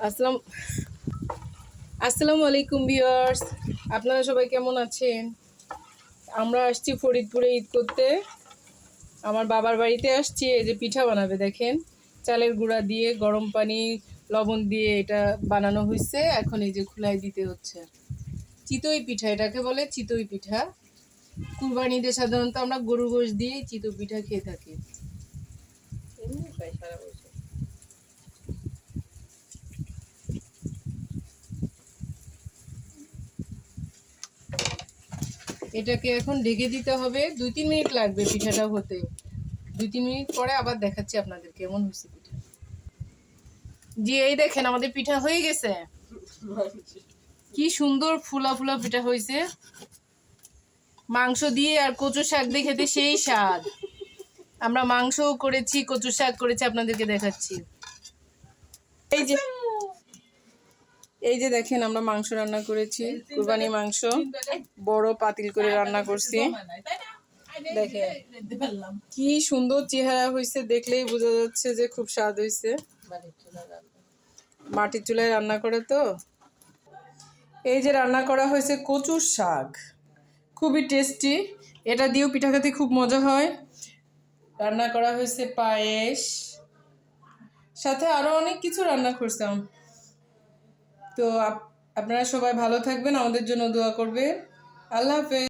আসসালাম আসসালামু আলাইকুম ভিউয়ার্স, আপনারা সবাই কেমন আছেন? আমরা আসছি ফরিদপুরে ঈদ করতে। আমার বাবার বাড়িতে আসছি। এই যে পিঠা বানাবে, দেখেন চালের গুঁড়া দিয়ে গরম পানি লবণ দিয়ে এটা বানানো হয়েছে। এখন এই যে খুলাই দিতে হচ্ছে। চিতই পিঠা এটাকে বলে, চিতই পিঠা। কুরবানিতে সাধারণত আমরা গরুর গোশত দিয়ে চিতই পিঠা খেয়ে থাকি। এমনি খাই সারা বছর। এটাকে এখন ঢেকে দিতে হবে, 2-3 মিনিট লাগবে পিঠাটা হতে। 2-3 মিনিট পরে আবার দেখাচ্ছি আপনাদের কেমন হয়েছে পিঠা। জি, এই দেখেন আমাদের পিঠা হয়ে গেছে। কি সুন্দর ফুলা ফুলা পিঠা হয়েছে। মাংস দিয়ে আর কচু শাক দিয়ে খেতে সেই স্বাদ। আমরা মাংসও করেছি, কচু শাক করেছি, আপনাদেরকে দেখাচ্ছি। এই যে এই যে দেখেন আমরা মাংস রান্না করেছি, কুরবানি মাংস বড় পাতিল করে রান্না করছি। দেখেন কি সুন্দর চেহারা হয়েছে, দেখলেই বোঝা যাচ্ছে যে খুব স্বাদ হয়েছে। মাটির চুলায় রান্না করে তো। এই যে রান্না করা হয়েছে কচুর শাক, খুবই টেস্টি। এটা দিয়েও পিঠা খেতে খুব মজা হয়। রান্না করা হয়েছে পায়েস, সাথে আরো অনেক কিছু রান্না করতাম। তো আপনারা সবাই ভালো থাকবেন, আমাদের জন্য দোয়া করবে। আল্লাহ হাফেজ।